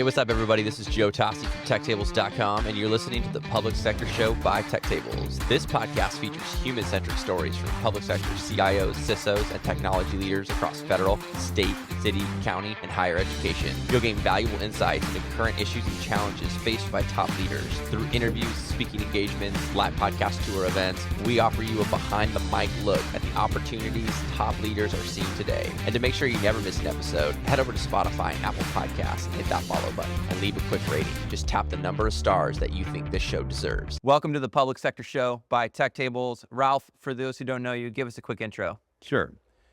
Hey, what's up, everybody? This is Joe Tossi from TechTables.com, and you're listening to the Public Sector Show by TechTables. This podcast features human-centric stories from public sector CIOs, CISOs, and technology leaders across federal, state, city, county, and higher education. You'll gain valuable insights into current issues and challenges faced by top leaders. Through interviews, speaking engagements, live podcast tour events, we offer you a behind-the-mic look at the opportunities top leaders are seeing today. And to make sure you never miss an episode, head over to Spotify and Apple Podcasts and hit that follow button and leave a quick rating. Just tap the number of stars that you think this show deserves. Welcome to the Public Sector Show by TechTables. Ralph, for those who don't know you, give us a quick intro. Sure.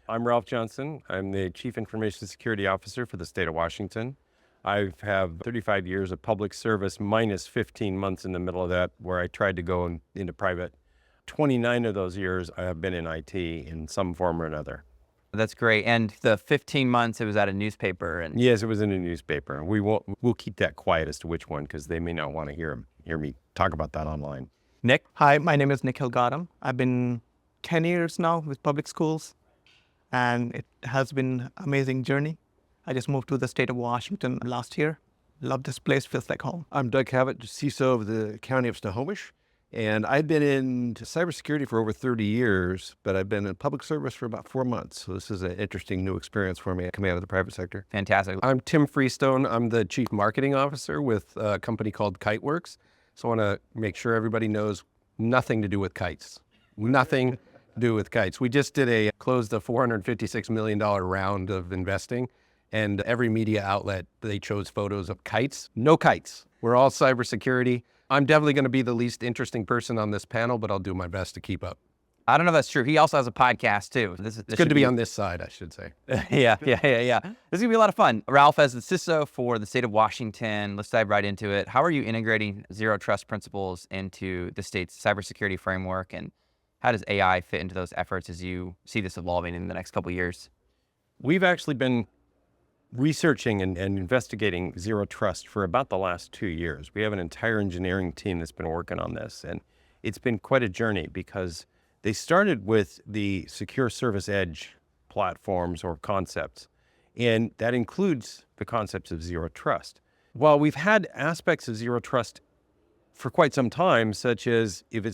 I'm Ralph Johnson. I'm the Chief Information Security Officer for the state of Washington. I have 35 years of public service minus 15 months in the middle of that where I tried to go into private. 29 of those years I have been in IT in some form or another. That's great. And the 15 months, it was at a newspaper. And yes, it was in a newspaper. We'll keep that quiet as to which one because they may not want to hear me talk about that online. Nick? Hi, my name is Nikhil Gautam. I've been 10 years now with public schools, and it has been an amazing journey. I just moved to the state of Washington last year. Love this place, feels like home. I'm Doug Cavit, CISO of the county of Snohomish, and I've been in cybersecurity for over 30 years, but I've been in public service for about 4 months. So this is an interesting new experience for me coming out of the private sector. Fantastic. I'm Tim Freestone. I'm the Chief Marketing Officer with a company called Kiteworks. So I want to make sure everybody knows nothing to do with kites. Nothing to do with kites. We just closed a $456 million round of investing, and every media outlet, they chose photos of kites. No kites. We're all cybersecurity. I'm definitely going to be the least interesting person on this panel, but I'll do my best to keep up. I don't know if that's true. He also has a podcast, too. This it's good to be on this side, I should say. Yeah. This is going to be a lot of fun. Ralph, as the CISO for the state of Washington, let's dive right into it. How are you integrating zero trust principles into the state's cybersecurity framework, and how does AI fit into those efforts as you see this evolving in the next couple of years? We've actually been researching and investigating zero trust for about the last 2 years. We have an entire engineering team that's been working on this, and it's been quite a journey because they started with the secure service edge platforms or concepts, and that includes the concepts of zero trust. While we've had aspects of zero trust for quite some time, such as if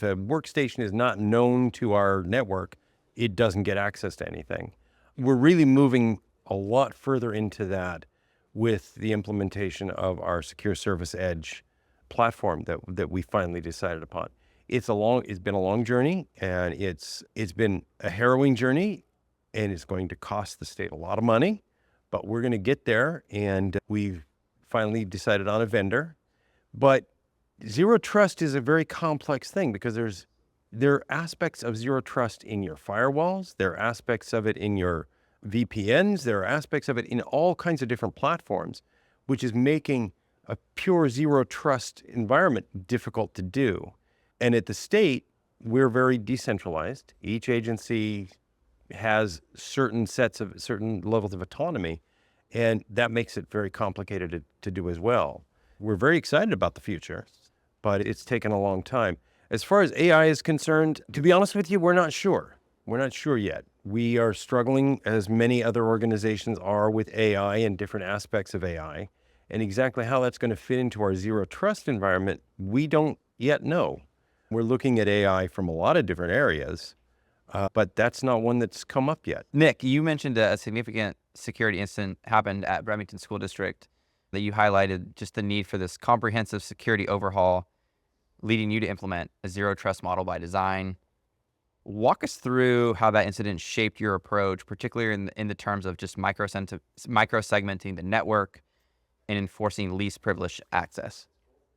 a workstation is not known to our network, it doesn't get access to anything. We're really moving a lot further into that with the implementation of our secure service edge platform that we finally decided upon. It's been a long journey, and it's been a harrowing journey, and it's going to cost the state a lot of money, but we're going to get there, and we've finally decided on a vendor. But zero trust is a very complex thing because there are aspects of zero trust in your firewalls, there are aspects of it in your VPNs, there are aspects of it in all kinds of different platforms, which is making a pure zero trust environment difficult to do. And at the state, we're very decentralized. Each agency has certain levels of autonomy, and that makes it very complicated to do as well. We're very excited about the future, but it's taken a long time. As far as AI is concerned, to be honest with you, we're not sure. We're not sure yet. We are struggling, as many other organizations are, with AI and different aspects of AI. And exactly how that's going to fit into our zero trust environment, we don't yet know. We're looking at AI from a lot of different areas, but that's not one that's come up yet. Nick, you mentioned a significant security incident happened at Bremerton School District that you highlighted just the need for this comprehensive security overhaul, leading you to implement a zero trust model by design. Walk us through how that incident shaped your approach, particularly in the terms of just micro-segmenting the network and enforcing least privileged access.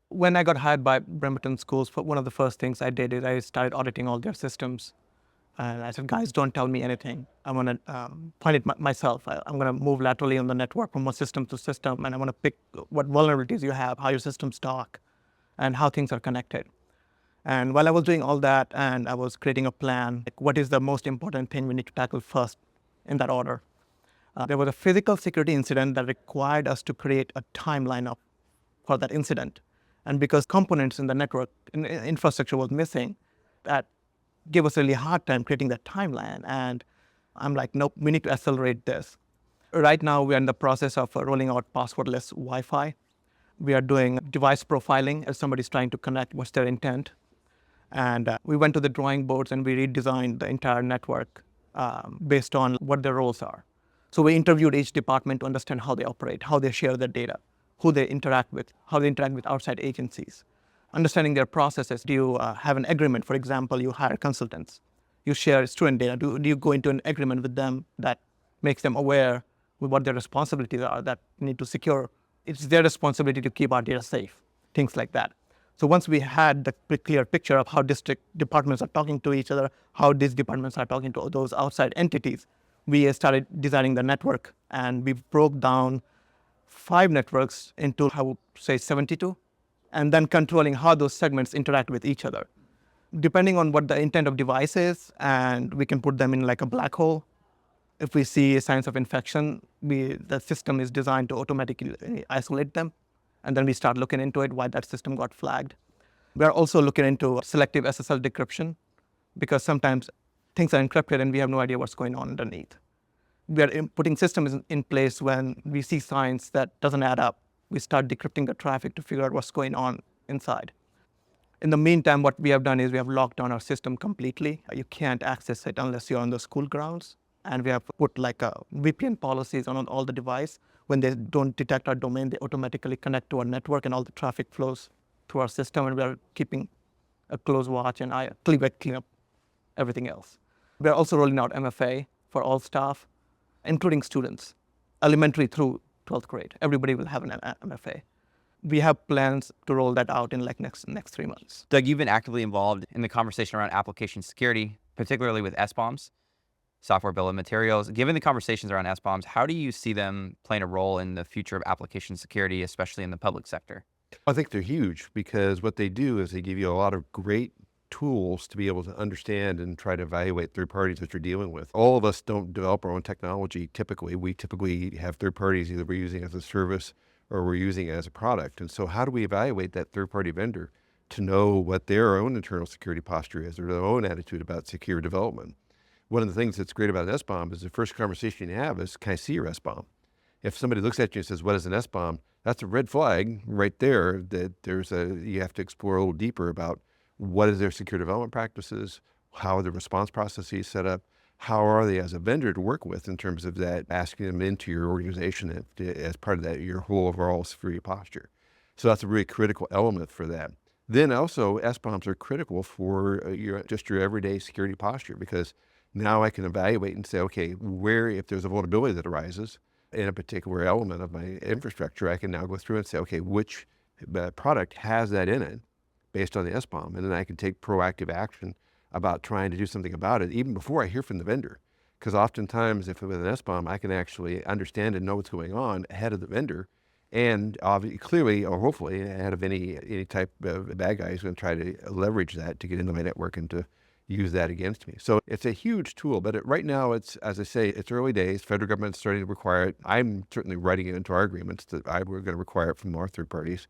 When I got hired by Bremerton Schools, one of the first things I did is I started auditing all their systems. And I said, guys, don't tell me anything. I want to find it myself. I'm going to move laterally on the network from one system to system, and I want to pick what vulnerabilities you have, how your systems talk, and how things are connected. And while I was doing all that and I was creating a plan, like what is the most important thing we need to tackle first in that order? There was a physical security incident that required us to create a timeline for that incident. And because components in the network infrastructure was missing, that gave us a really hard time creating that timeline. And I'm like, nope, we need to accelerate this. Right now, we're in the process of rolling out passwordless Wi-Fi. We are doing device profiling as somebody's trying to connect, what's their intent. And we went to the drawing boards and we redesigned the entire network based on what their roles are. So we interviewed each department to understand how they operate, how they share their data, who they interact with, how they interact with outside agencies. Understanding their processes. Do you have an agreement? For example, you hire consultants. You share student data. Do you go into an agreement with them that makes them aware with what their responsibilities are that need to secure? It's their responsibility to keep our data safe, things like that. So once we had the clear picture of how district departments are talking to each other, how these departments are talking to those outside entities, we started designing the network, and we broke down 5 networks into, I would say, 72, and then controlling how those segments interact with each other. Depending on what the intent of device is, and we can put them in like a black hole. If we see signs of infection, the system is designed to automatically isolate them, and then we start looking into it, why that system got flagged. We are also looking into selective SSL decryption, because sometimes things are encrypted and we have no idea what's going on underneath. We are putting systems in place when we see signs that doesn't add up. We start decrypting the traffic to figure out what's going on inside. In the meantime, what we have done is we have locked down our system completely. You can't access it unless you're on the school grounds. And we have put like a VPN policies on all the device. When they don't detect our domain, they automatically connect to our network and all the traffic flows through our system. And we are keeping a close watch and clean up everything else. We are also rolling out MFA for all staff, including students, elementary through 12th grade. Everybody will have an MFA. We have plans to roll that out in like next 3 months. Doug, you've been actively involved in the conversation around application security, particularly with SBOMs, software bill of materials. Given the conversations around SBOMs, how do you see them playing a role in the future of application security, especially in the public sector? I think they're huge because what they do is they give you a lot of great tools to be able to understand and try to evaluate third parties that you're dealing with. All of us don't develop our own technology typically. We typically have third parties either we're using as a service or we're using it as a product. And so how do we evaluate that third party vendor to know what their own internal security posture is or their own attitude about secure development? One of the things that's great about an SBOM is the first conversation you have is, can I see your SBOM? If somebody looks at you and says, what is an SBOM? That's a red flag right there that you have to explore a little deeper about what is their secure development practices, how are the response processes set up, how are they as a vendor to work with in terms of that, asking them into your organization as part of that, your whole overall security posture. So that's a really critical element for that. Then also SBOMs are critical for your everyday security posture, because now I can evaluate and say, okay, if there's a vulnerability that arises in a particular element of my infrastructure, I can now go through and say, okay, which product has that in it based on the SBOM, and then I can take proactive action about trying to do something about it even before I hear from the vendor. Because oftentimes, if with an SBOM, I can actually understand and know what's going on ahead of the vendor, and clearly, or hopefully, ahead of any type of bad guy who's going to try to leverage that to get into my network and to use that against me. So it's a huge tool, but right now, it's, as I say, it's early days. Federal government's starting to require it. I'm certainly writing it into our agreements that we're going to require it from our third parties.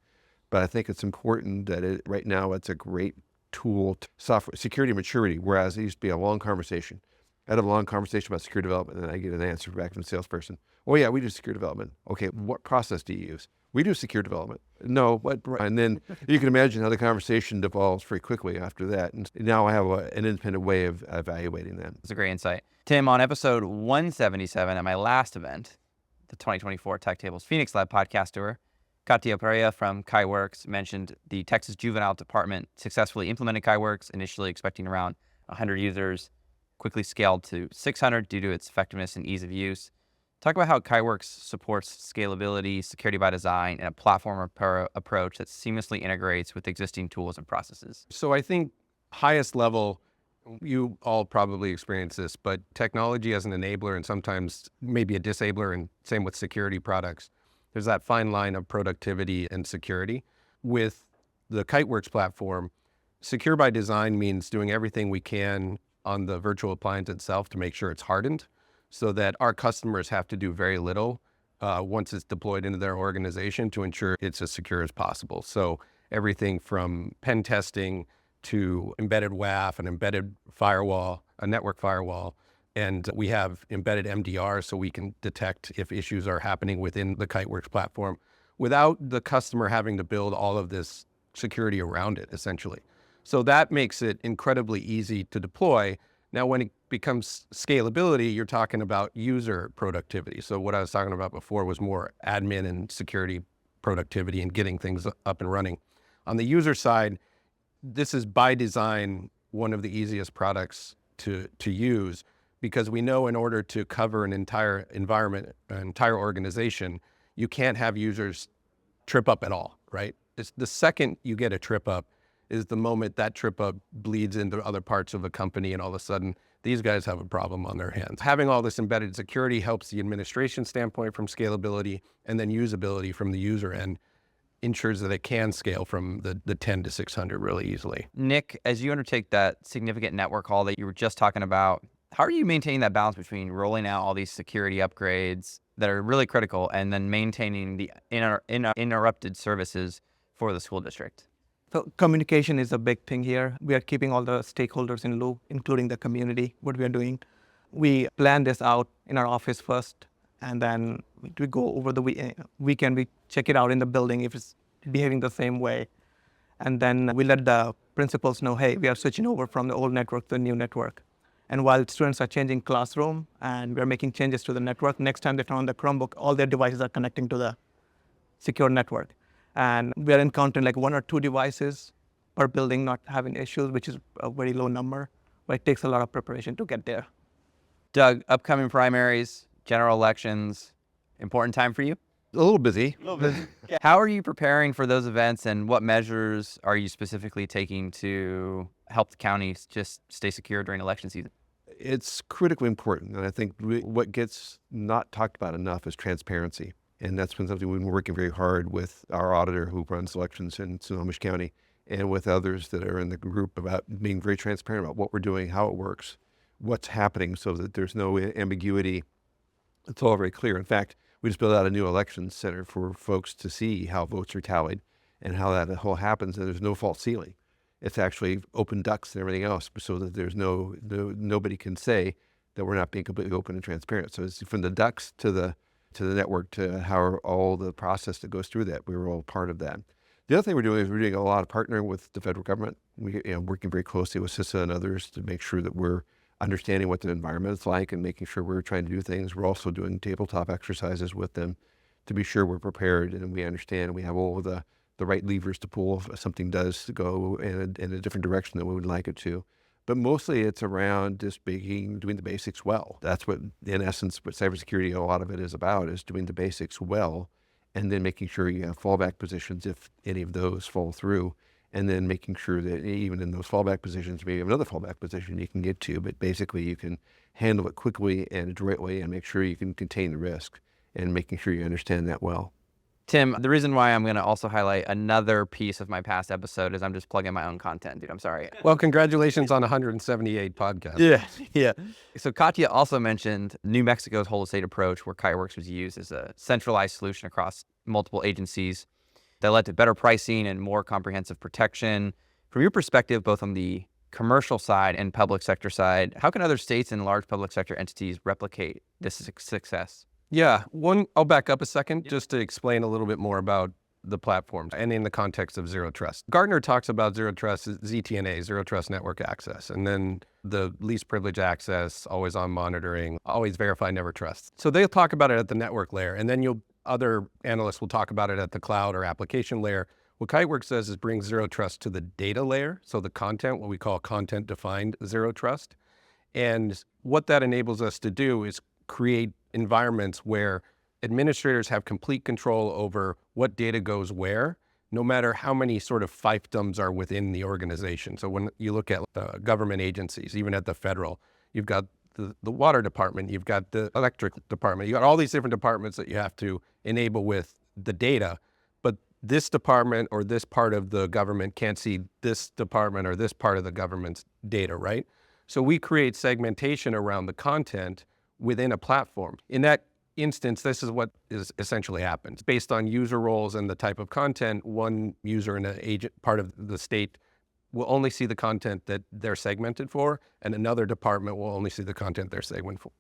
But I think it's important that right now it's a great tool to software security maturity, whereas it used to be a long conversation. I'd have a long conversation about secure development, and then I get an answer back from the salesperson. Oh yeah, we do secure development. Okay, what process do you use? We do secure development. No, what? And then you can imagine how the conversation devolves very quickly after that. And now I have an independent way of evaluating that. That's a great insight. Tim, on episode 177 at my last event, the 2024 TechTables Phoenix Lab podcast tour, Katia Perea from Kiteworks mentioned the Texas Juvenile Department successfully implemented Kiteworks, initially expecting around 100 users, quickly scaled to 600 due to its effectiveness and ease of use. Talk about how Kiteworks supports scalability, security by design, and a platform approach that seamlessly integrates with existing tools and processes. So I think highest level, you all probably experience this, but technology as an enabler and sometimes maybe a disabler, and same with security products. There's that fine line of productivity and security. With the Kiteworks platform, secure by design means doing everything we can on the virtual appliance itself to make sure it's hardened so that our customers have to do very little once it's deployed into their organization to ensure it's as secure as possible. So everything from pen testing to embedded WAF, an embedded firewall, a network firewall, And we have embedded MDR so we can detect if issues are happening within the Kiteworks platform without the customer having to build all of this security around it, essentially. So that makes it incredibly easy to deploy. Now, when it becomes scalability, you're talking about user productivity. So what I was talking about before was more admin and security productivity and getting things up and running. On the user side, this is by design one of the easiest products to use, because we know in order to cover an entire environment, an entire organization, you can't have users trip up at all, right? It's the second you get a trip up is the moment that trip up bleeds into other parts of the company, and all of a sudden these guys have a problem on their hands. Having all this embedded security helps the administration standpoint from scalability, and then usability from the user end ensures that it can scale from the 10 to 600 really easily. Nick, as you undertake that significant network haul that you were just talking about, how are you maintaining that balance between rolling out all these security upgrades that are really critical and then maintaining the interrupted services for the school district? So communication is a big thing here. We are keeping all the stakeholders in loop, including the community, what we are doing. We plan this out in our office first, and then we go over the weekend, we check it out in the building if it's behaving the same way. And then we let the principals know, hey, we are switching over from the old network to the new network. And while students are changing classroom and we're making changes to the network, next time they turn on the Chromebook, all their devices are connecting to the secure network. And we are encountering like 1 or 2 devices per building not having issues, which is a very low number, but it takes a lot of preparation to get there. Doug, upcoming primaries, general elections, important time for you? A little busy. How are you preparing for those events, and what measures are you specifically taking to help the county just stay secure during election season? It's critically important. And I think what gets not talked about enough is transparency. And that's been something we've been working very hard with our auditor who runs elections in Snohomish County, and with others that are in the group, about being very transparent about what we're doing, how it works, what's happening, so that there's no ambiguity. It's all very clear. In fact, we just built out a new elections center for folks to see how votes are tallied and how that whole happens, and there's no false ceiling. It's actually open ducts and everything else, so that there's nobody can say that we're not being completely open and transparent. So it's from the ducts to the network to how all the process that goes through that. We were all part of that. The other thing we're doing is we're doing a lot of partnering with the federal government. We working very closely with CISO and others to make sure that we're understanding what the environment is like and making sure we're trying to do things. We're also doing tabletop exercises with them to be sure we're prepared and we understand we have all of the right levers to pull if something does go in a different direction than we would like it to. But mostly it's around just doing the basics well. That's what, in essence, what cybersecurity, a lot of it is about, is doing the basics well, and then making sure you have fallback positions if any of those fall through, and then making sure that even in those fallback positions, maybe another fallback position you can get to, but basically you can handle it quickly and adroitly and make sure you can contain the risk, and making sure you understand that well. Tim, the reason why I'm going to also highlight another piece of my past episode is I'm just plugging my own content, dude. I'm sorry. Well, congratulations on 178 podcasts. Yeah. So Katya also mentioned New Mexico's whole estate approach, where Kiteworks was used as a centralized solution across multiple agencies that led to better pricing and more comprehensive protection. From your perspective, both on the commercial side and public sector side, how can other states and large public sector entities replicate this success? Yeah, I'll back up a second just to explain a little bit more about the platforms and in the context of Zero Trust. Gartner talks about Zero Trust as ZTNA, Zero Trust Network Access, and then the least privilege access, always on monitoring, always verify, never trust. So they'll talk about it at the network layer, and then other analysts will talk about it at the cloud or application layer. What Kiteworks says is bring Zero Trust to the data layer, so the content, what we call content-defined Zero Trust. And what that enables us to do is create environments where administrators have complete control over what data goes where, no matter how many sort of fiefdoms are within the organization. So when you look at government agencies, even at the federal, you've got the water department, you've got the electric department, you've got all these different departments that you have to enable with the data. But this department or this part of the government can't see this department or this part of the government's data, right? So we create segmentation around the content within a platform. In that instance, this is what is essentially happens. Based on user roles and the type of content, one user in an agent part of the state will only see the content that they're segmented for, and another department will only see the content they're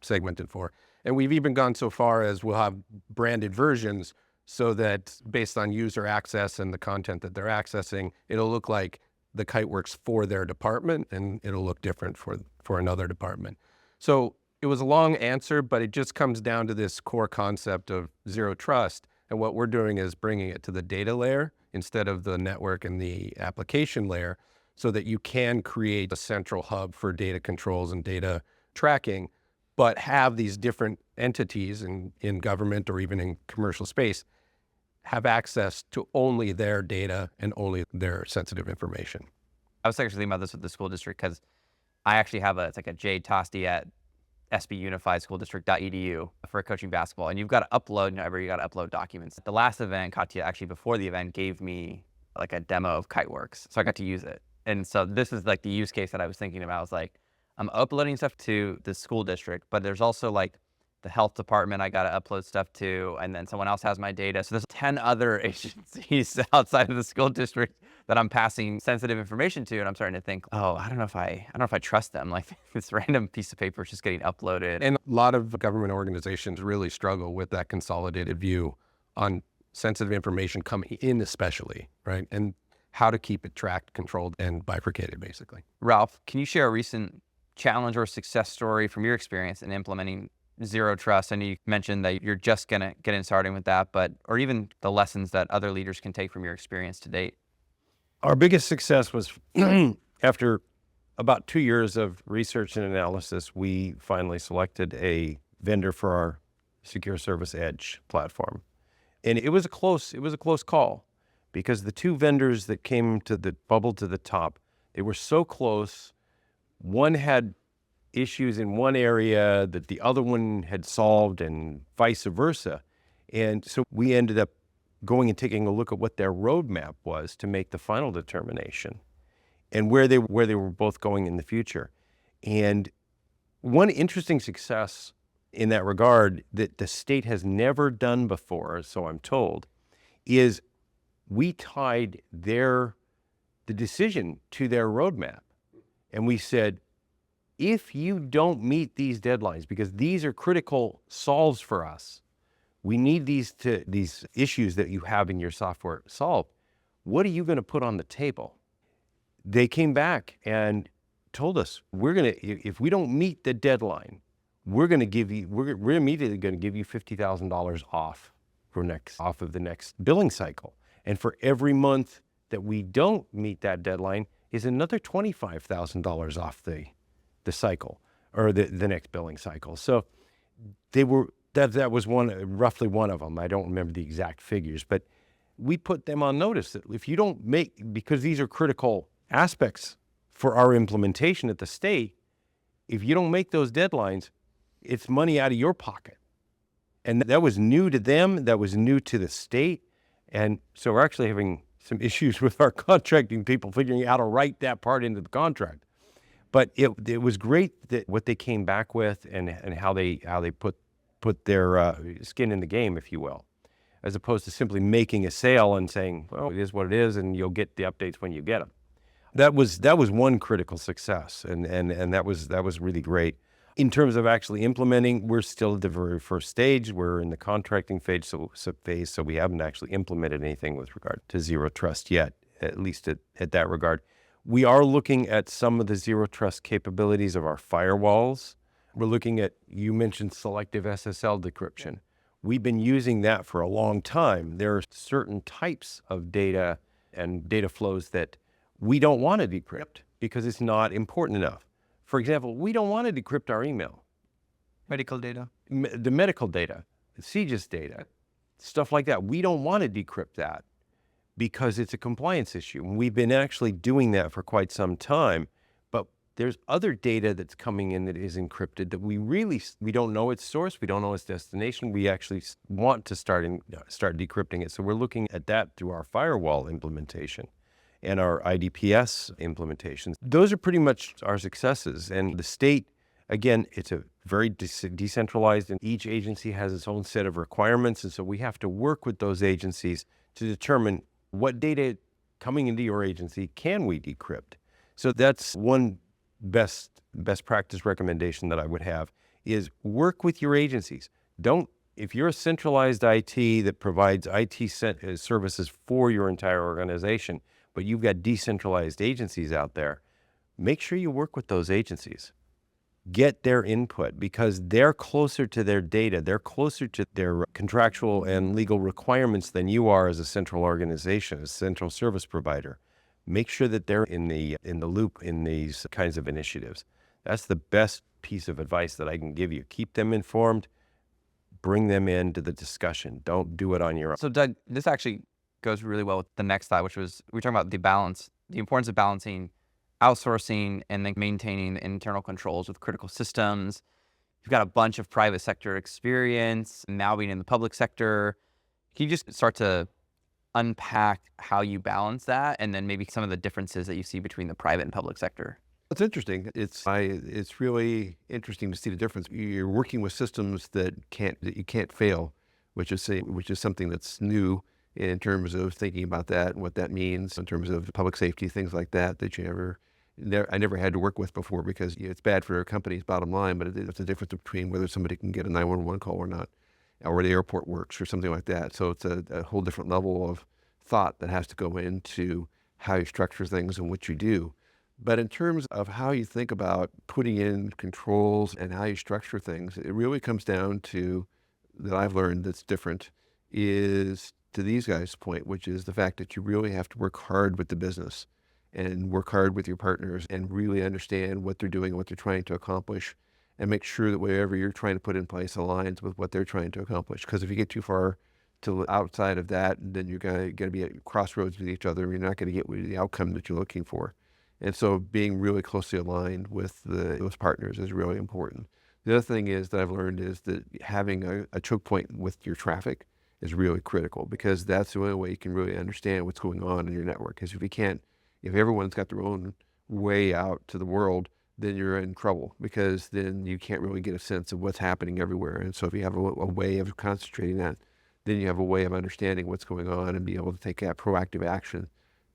segmented for. And we've even gone so far as we'll have branded versions so that based on user access and the content that they're accessing, it'll look like the Kiteworks for their department, and it'll look different for another department. So it was a long answer, but it just comes down to this core concept of zero trust. And what we're doing is bringing it to the data layer instead of the network and the application layer, so that you can create a central hub for data controls and data tracking, but have these different entities in government or even in commercial space have access to only their data and only their sensitive information. I was actually thinking about this with the school district because I actually have it's like a J Tosti at sbunifiedschooldistrict.edu for coaching basketball. And you've got to upload, you got to upload documents. The last event, Katya, actually before the event, gave me like a demo of Kiteworks. So I got to use it. And so this is like the use case that I was thinking about. I was like, I'm uploading stuff to the school district, but there's also like the health department I got to upload stuff to, and then someone else has my data. So there's 10 other agencies outside of the school district that I'm passing sensitive information to, and I'm starting to think, I don't know if I trust them. Like this random piece of paper is just getting uploaded. And a lot of government organizations really struggle with that consolidated view on sensitive information coming in, especially, right? And how to keep it tracked, controlled, and bifurcated, basically. Ralph, can you share a recent challenge or success story from your experience in implementing Zero Trust? And you mentioned that you're just going to get in starting with that, or even the lessons that other leaders can take from your experience to date. Our biggest success was after about 2 years of research and analysis, we finally selected a vendor for our Secure Service Edge platform. And it was a close call, because the two vendors that came to the bubble to the top, they were so close. One had issues in one area that the other one had solved, and vice versa. And so we ended up going and taking a look at what their roadmap was to make the final determination and where they were both going in the future. And one interesting success in that regard that the state has never done before, so I'm told, is we tied the decision to their roadmap. And we said, if you don't meet these deadlines, because these are critical solves for us, we need these issues that you have in your software solved. What are you going to put on the table? They came back and told us, if we don't meet the deadline, we're immediately going to give you $50,000 off of the next billing cycle. And for every month that we don't meet that deadline is another $25,000 off the cycle, or the next billing cycle. So that was roughly one of them. I don't remember the exact figures, but we put them on notice that if you don't because these are critical aspects for our implementation at the state, if you don't make those deadlines, it's money out of your pocket. And that was new to them, that was new to the state. And so we're actually having some issues with our contracting people figuring out how to write that part into the contract. But it was great that what they came back with and how they put their skin in the game, if you will, as opposed to simply making a sale and saying, well, it is what it is, and you'll get the updates when you get them. That was one critical success, and that was really great. In terms of actually implementing, we're still at the very first stage. We're in the contracting phase, so we haven't actually implemented anything with regard to Zero Trust yet, at least at that regard. We are looking at some of the Zero Trust capabilities of our firewalls. We're looking at, you mentioned selective SSL decryption. We've been using that for a long time. There are certain types of data and data flows that we don't want to decrypt because it's not important enough. For example, we don't want to decrypt our email. Medical data. The medical data, the CISO data, stuff like that. We don't want to decrypt that because it's a compliance issue. And we've been actually doing that for quite some time. But there's other data that's coming in that is encrypted that we don't know its source, we don't know its destination. We actually want to start decrypting it. So we're looking at that through our firewall implementation and our IDPS implementations. Those are pretty much our successes. And the state, again, it's a very decentralized, and each agency has its own set of requirements. And so we have to work with those agencies to determine what data coming into your agency can we decrypt. So that's one best practice recommendation that I would have is work with your agencies. If you're a centralized IT that provides IT services for your entire organization, but you've got decentralized agencies out there, make sure you work with those agencies. Get their input because they're closer to their data. They're closer to their contractual and legal requirements than you are as a central organization, a central service provider. Make sure that they're in the loop in these kinds of initiatives. That's the best piece of advice that I can give you. Keep them informed, bring them into the discussion. Don't do it on your own. So Doug, this actually goes really well with the next slide, which was, we were talking about the importance of balancing outsourcing and then maintaining the internal controls with critical systems. You've got a bunch of private sector experience, now being in the public sector. Can you just start to unpack how you balance that and then maybe some of the differences that you see between the private and public sector? It's interesting. It's really interesting to see the difference. You're working with systems that you can't fail, which is something that's new in terms of thinking about that and what that means in terms of public safety, things like that I never had to work with before because it's bad for a company's bottom line, but it's the difference between whether somebody can get a 911 call or not, or the airport works or something like that. So it's a whole different level of thought that has to go into how you structure things and what you do. But in terms of how you think about putting in controls and how you structure things, it really comes down to, that I've learned that's different, is to these guys' point, which is the fact that you really have to work hard with the business and work hard with your partners and really understand what they're doing and what they're trying to accomplish and make sure that whatever you're trying to put in place aligns with what they're trying to accomplish. Because if you get too far to outside of that, then you're going to be at crossroads with each other and you're not going to get the outcome that you're looking for. And so being really closely aligned with those partners is really important. The other thing is that I've learned is that having a choke point with your traffic is really critical because that's the only way you can really understand what's going on in your network. Because if everyone's got their own way out to the world, then you're in trouble because then you can't really get a sense of what's happening everywhere. And so if you have a way of concentrating that, then you have a way of understanding what's going on and be able to take that proactive action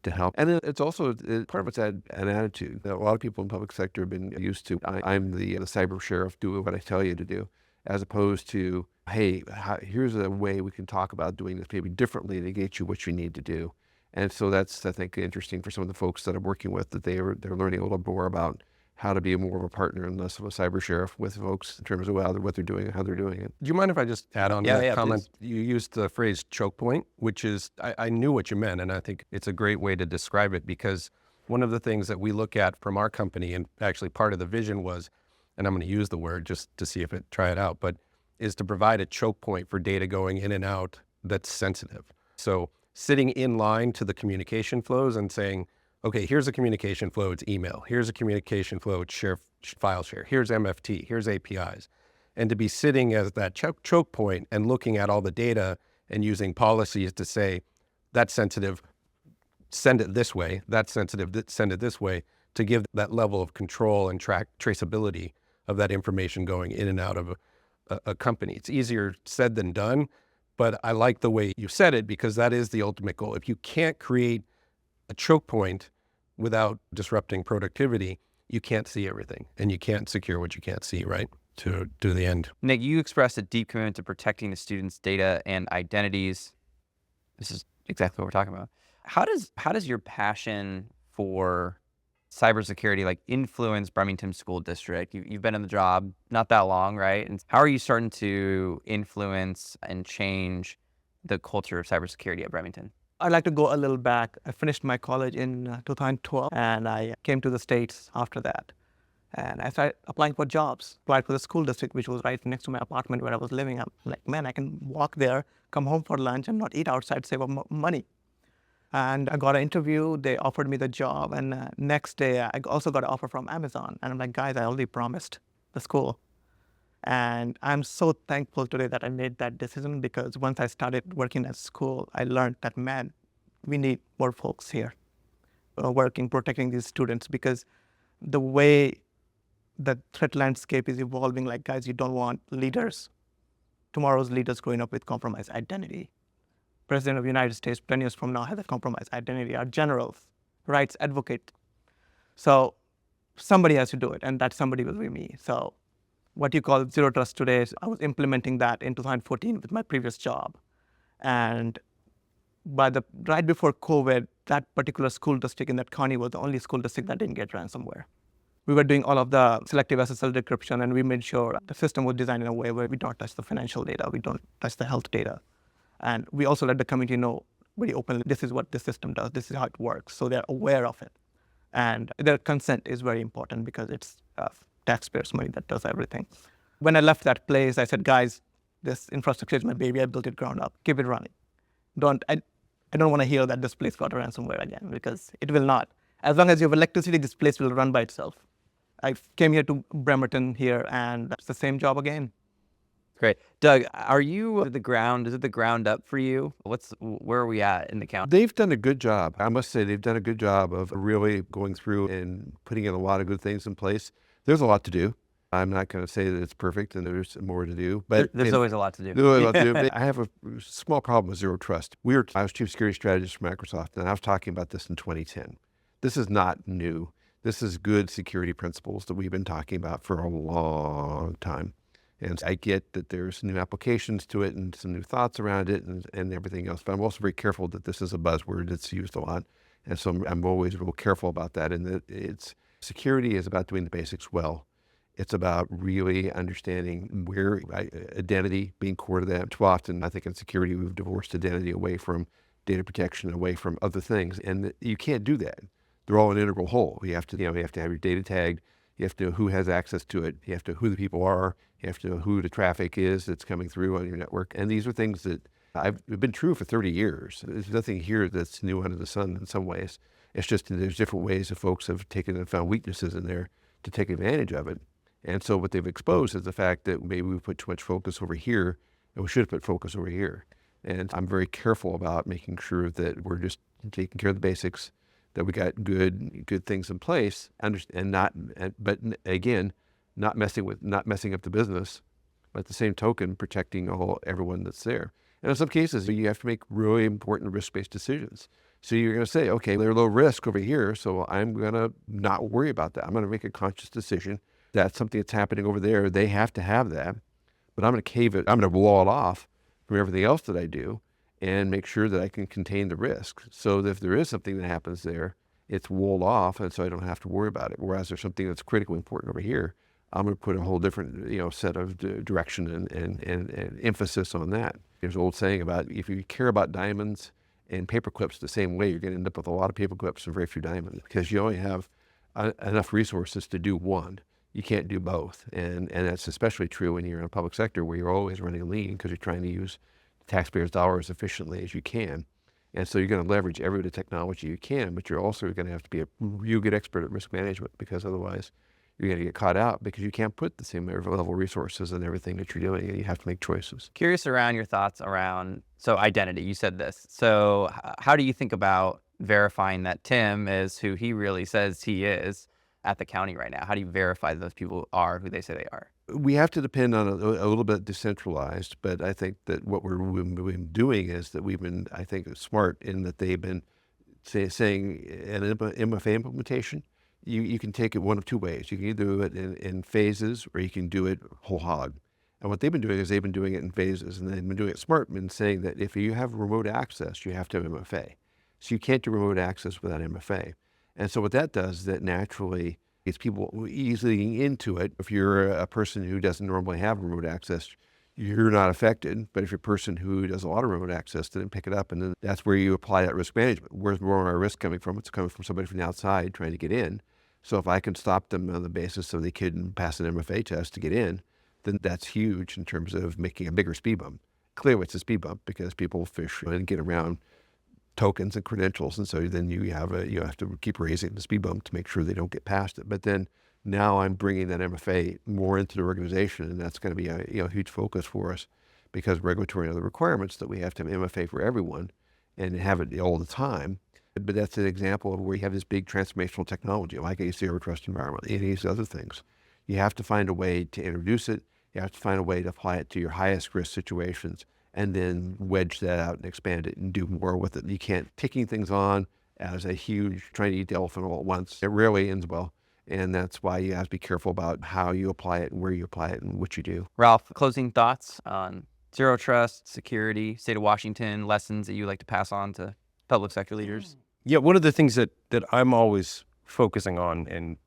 to help. And then it's also, part of it's an attitude that a lot of people in the public sector have been used to. I'm the cyber sheriff, do what I tell you to do, as opposed to, hey, here's a way we can talk about doing this maybe differently to get you what you need to do. And so that's, I think, interesting for some of the folks that I'm working with, that they're learning a little more about how to be more of a partner and less of a cyber sheriff with folks in terms of what they're doing and how they're doing it. Do you mind if I just add on to that comment? Please. You used the phrase choke point, which is, I knew what you meant, and I think it's a great way to describe it because one of the things that we look at from our company, and actually part of the vision was, and I'm going to use the word just to see if try it out, but is to provide a choke point for data going in and out that's sensitive. So sitting in line to the communication flows and saying, okay, here's a communication flow, it's email. Here's a communication flow, it's file share. Here's MFT, here's APIs. And to be sitting as that choke point and looking at all the data and using policies to say, that's sensitive, send it this way, that's sensitive, send it this way, to give that level of control and traceability of that information going in and out of a company. It's easier said than done, but I like the way you said it because that is the ultimate goal. If you can't create a choke point without disrupting productivity, you can't see everything and you can't secure what you can't see, right? To the end. Nick, you expressed a deep commitment to protecting the students' data and identities. This is exactly what we're talking about. How does your passion for cybersecurity influence Bremerton School District? You've been in the job not that long, right? And how are you starting to influence and change the culture of cybersecurity at Bremerton? I'd like to go a little back. I finished my college in 2012, and I came to the States after that. And I started applying for jobs, applied for the school district, which was right next to my apartment where I was living. I'm like, man, I can walk there, come home for lunch, and not eat outside, save up money. And I got an interview. They offered me the job. And next day, I also got an offer from Amazon. And I'm like, guys, I already promised the school. And I'm so thankful today that I made that decision because once I started working at school, I learned that, man, we need more folks here working, protecting these students because the way the threat landscape is evolving, guys, you don't want tomorrow's leaders growing up with compromised identity. President of the United States 10 years from now has a compromised identity. Our generals, rights advocate. So somebody has to do it, and that somebody will be me. So what you call zero trust today, I was implementing that in 2014 with my previous job. And right before COVID, that particular school district in that county was the only school district that didn't get ransomware. We were doing all of the selective SSL decryption, and we made sure the system was designed in a way where we don't touch the financial data, we don't touch the health data. And we also let the community know very openly, this is what the system does, this is how it works, so they're aware of it. And their consent is very important because it's taxpayers' money that does everything. When I left that place, I said, guys, this infrastructure is my baby, I built it ground up, keep it running. I don't want to hear that this place got a ransomware again, because it will not. As long as you have electricity, this place will run by itself. I came here to Bremerton here, and it's the same job again. Great. Doug, are you the ground? Is it the ground up for you? Where are we at in the county? They've done a good job. I must say they've done a good job of really going through and putting in a lot of good things in place. There's a lot to do. I'm not going to say that it's perfect and there's more to do, but There's always a lot to do. There's always a lot to do. I have a small problem with zero trust. I was chief security strategist for Microsoft, and I was talking about this in 2010. This is not new. This is good security principles that we've been talking about for a long time. And I get that there's new applications to it and some new thoughts around it and everything else. But I'm also very careful that this is a buzzword that's used a lot. And so I'm always real careful about that. And that security is about doing the basics well. It's about really understanding where identity being core to that. Too often, I think in security, we've divorced identity away from data protection, away from other things. And you can't do that. They're all an integral whole. You have to have your data tagged. You have to know who has access to it. You have to know who the people are. You have to know who the traffic is that's coming through on your network. And these are things that have been true for 30 years. There's nothing here that's new under the sun in some ways. It's just there's different ways that folks have taken and found weaknesses in there to take advantage of it. And so what they've exposed is the fact that maybe we put too much focus over here, and we should have put focus over here. And I'm very careful about making sure that we're just taking care of the basics, that we got good things in place, but again, not messing up the business, but at the same token, protecting everyone that's there. And in some cases, you have to make really important risk-based decisions. So you're going to say, okay, they're low risk over here, so I'm going to not worry about that. I'm going to make a conscious decision. That's something that's happening over there. They have to have that, but I'm going to cave it. I'm going to wall it off from everything else that I do and make sure that I can contain the risk. So that if there is something that happens there, it's walled off, and so I don't have to worry about it. Whereas there's something that's critically important over here, I'm going to put a whole different set of direction and emphasis on that. There's an old saying about if you care about diamonds and paper clips the same way, you're going to end up with a lot of paper clips and very few diamonds, because you only have enough resources to do one. You can't do both. And that's especially true when you're in a public sector where you're always running lean because you're trying to use taxpayers' dollars as efficiently as you can. And so you're going to leverage every bit of technology you can, but you're also going to have to be a real good expert at risk management, because otherwise you're going to get caught out because you can't put the same level of resources in everything that you're doing, and you have to make choices. Curious around your thoughts around, so identity, you said this. So how do you think about verifying that Tim is who he really says he is at the county right now? How do you verify that those people are who they say they are? We have to depend on a little bit decentralized, but I think that what we've been doing is that we've been, I think, smart in that they've been saying an MFA implementation, you can take it one of two ways. You can either do it in phases, or you can do it whole hog. And what they've been doing is they've been doing it in phases, and they've been doing it smart and saying that if you have remote access, you have to have MFA. So you can't do remote access without MFA. And so what that does is that naturally gets people easily into it. If you're a person who doesn't normally have remote access, you're not affected. But if you're a person who does a lot of remote access, then pick it up, and then that's where you apply that risk management. Where's more of our risk coming from? It's coming from somebody from the outside trying to get in. So if I can stop them on the basis of they couldn't pass an MFA test to get in, then that's huge in terms of making a bigger speed bump. Clearly it's a speed bump because people fish and get around tokens and credentials, and so then you have to keep raising the speed bump to make sure they don't get past it. But then now I'm bringing that MFA more into the organization, and that's going to be a huge focus for us, because regulatory and other requirements that we have to have MFA for everyone and have it all the time. But that's an example of where you have this big transformational technology like a zero trust environment and these other things. You have to find a way to introduce it. You have to find a way to apply it to your highest risk situations, and then wedge that out and expand it and do more with it. You can't ticking things on as a huge trying to eat the elephant all at once. It rarely ends well. And that's why you have to be careful about how you apply it and where you apply it and what you do. Ralph, closing thoughts on Zero Trust, security, state of Washington, lessons that you like to pass on to public sector leaders? Yeah, one of the things that I'm always focusing on and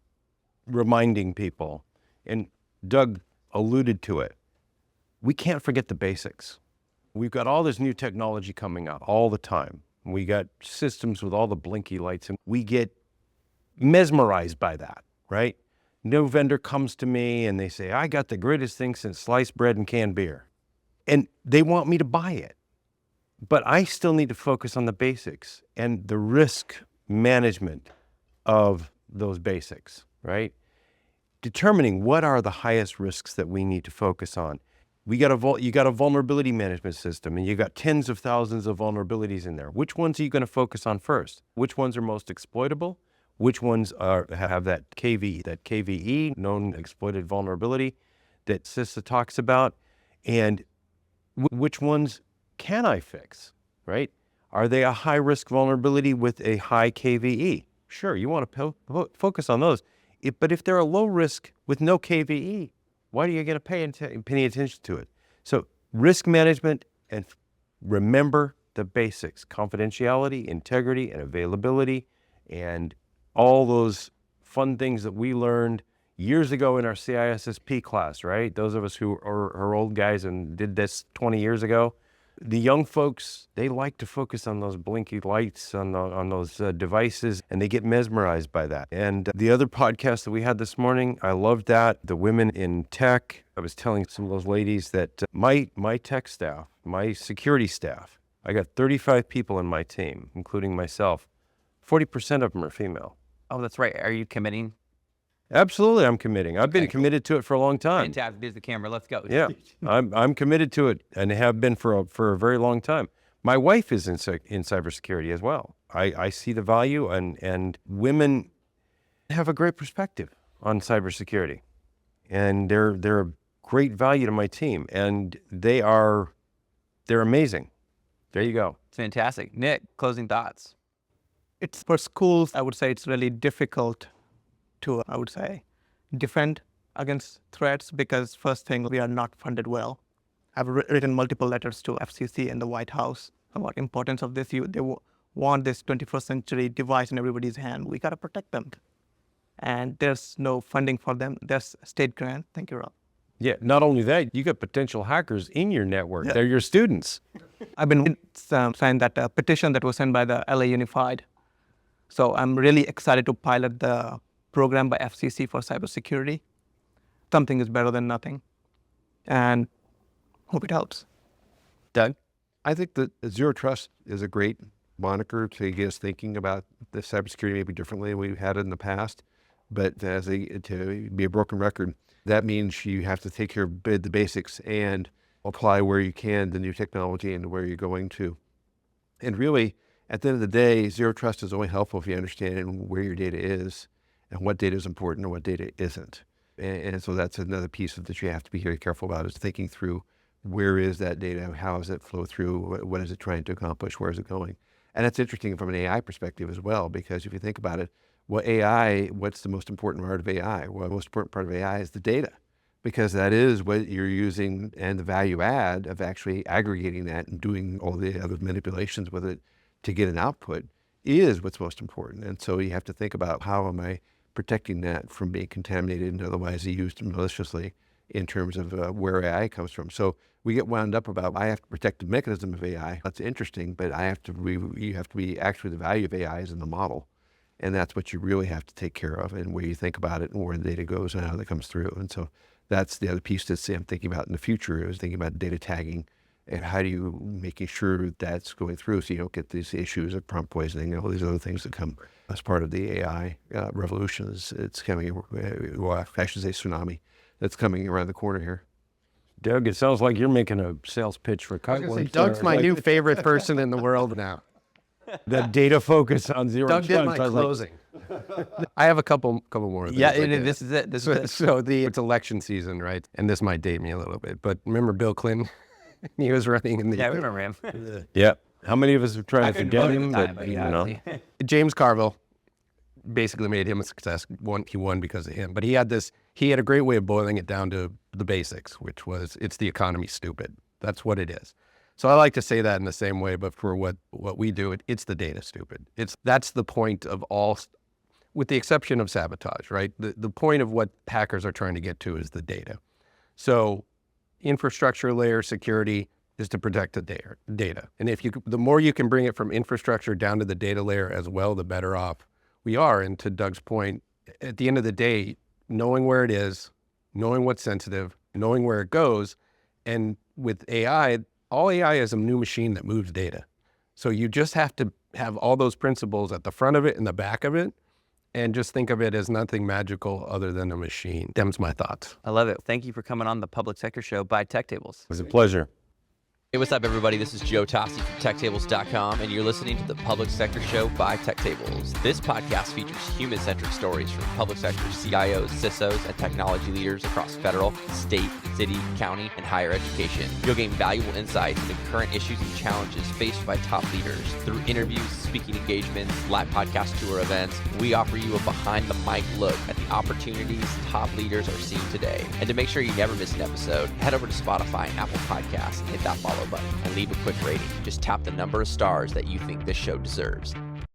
reminding people, and Doug alluded to it, we can't forget the basics. We've got all this new technology coming out all the time. We got systems with all the blinky lights, and we get mesmerized by that, right? No vendor comes to me and they say, I got the greatest thing since sliced bread and canned beer. And they want me to buy it. But I still need to focus on the basics and the risk management of those basics, right? Determining what are the highest risks that we need to focus on. You got a vulnerability management system, and you got tens of thousands of vulnerabilities in there. Which ones are you going to focus on first? Which ones are most exploitable? Which ones have that KVE, known exploited vulnerability, that CISO talks about? And which ones can I fix, right? Are they a high-risk vulnerability with a high KVE? Sure, you want to focus on those. But if they're a low risk with no KVE, why are you going to pay attention to it? So risk management, and remember the basics: confidentiality, integrity, and availability, and all those fun things that we learned years ago in our CISSP class, right? Those of us who are old guys and did this 20 years ago. The young folks, they like to focus on those blinky lights on those devices, and they get mesmerized by that. And the other podcast that we had this morning, I loved that. The women in tech, I was telling some of those ladies that my tech staff, my security staff, I got 35 people in my team, including myself. 40% of them are female. Oh, that's right. Are you committing? Absolutely, I'm committing. I've been committed to it for a long time. Fantastic. There's the camera. Let's go. Yeah, I'm committed to it and have been for a very long time. My wife is in cybersecurity as well. I see the value, and women have a great perspective on cybersecurity, and they're a great value to my team, and they're amazing. There you go. It's fantastic. Nick, closing thoughts. It's for schools, I would say it's really difficult to, I would say, defend against threats because first thing, we are not funded well. I've written multiple letters to FCC and the White House about importance of this. They want this 21st century device in everybody's hand. We got to protect them. And there's no funding for them. There's state grant. Thank you, Rob. Yeah, not only that, you got potential hackers in your network. Yeah. They're your students. I've been signed that petition that was sent by the LA Unified. So I'm really excited to pilot the program by FCC for cybersecurity. Something is better than nothing. And hope it helps. Doug? I think that Zero Trust is a great moniker to get us thinking about the cybersecurity maybe differently than we've had it in the past. But to be a broken record, that means you have to take care of the basics and apply where you can the new technology and where you're going to. And really, at the end of the day, Zero Trust is only helpful if you understand where your data is and what data is important and what data isn't. And so that's another piece that you have to be very careful about, is thinking through where is that data, how does it flow through, what is it trying to accomplish, where is it going? And that's interesting from an AI perspective as well, because if you think about it, what's the most important part of AI? Well, the most important part of AI is the data, because that is what you're using, and the value add of actually aggregating that and doing all the other manipulations with it to get an output is what's most important. And so you have to think about, how am I protecting that from being contaminated and otherwise used maliciously in terms of where AI comes from. So we get wound up about, I have to protect the mechanism of AI. That's interesting, but you have to be actually, the value of AI is in the model. And that's what you really have to take care of, and where you think about it and where the data goes and how that comes through. And so that's the other piece that I'm thinking about in the future, is thinking about data tagging and how do you making sure that's going through so you don't get these issues of prompt poisoning and all these other things that come as part of the AI revolution. It's coming, well, I should say tsunami, that's coming around the corner here. Doug, it sounds like you're making a sales pitch for Kiteworks. Doug's my new favorite person in the world now. The data focus on Zero Doug Trust. did my closing. I have a couple more. Yeah, this is it. It's election season, right? And this might date me a little bit, but remember Bill Clinton? He was running in the... Yeah, we remember him. Yeah. How many of us have tried to couldn't forget vote at him? the time, But, but you yeah, know, James Carville basically made him a success. He won because of him. But he had a great way of boiling it down to the basics, which was it's the economy stupid. That's what it is. So I like to say that in the same way, but for what we do, it's the data stupid. That's the point of all, with the exception of sabotage, right? The point of what hackers are trying to get to is the data. So infrastructure layer security is to protect the data. And the more you can bring it from infrastructure down to the data layer as well, the better off we are. And to Doug's point, at the end of the day, knowing where it is, knowing what's sensitive, knowing where it goes, and with AI, all AI is a new machine that moves data. So you just have to have all those principles at the front of it and the back of it, and just think of it as nothing magical other than a machine. Them's my thoughts. I love it. Thank you for coming on the Public Sector Show by TechTables. it was a pleasure. Hey, what's up, everybody? This is Joe Tossi from TechTables.com, and you're listening to the Public Sector Show by TechTables. This podcast features human-centric stories from public sector CIOs, CISOs, and technology leaders across federal, state, city, county, and higher education. You'll gain valuable insights into current issues and challenges faced by top leaders. Through interviews, speaking engagements, live podcast tour events, we offer you a behind-the-mic look at the opportunities top leaders are seeing today. And to make sure you never miss an episode, head over to Spotify and Apple Podcasts and hit that follow button and leave a quick rating. Just tap the number of stars that you think this show deserves.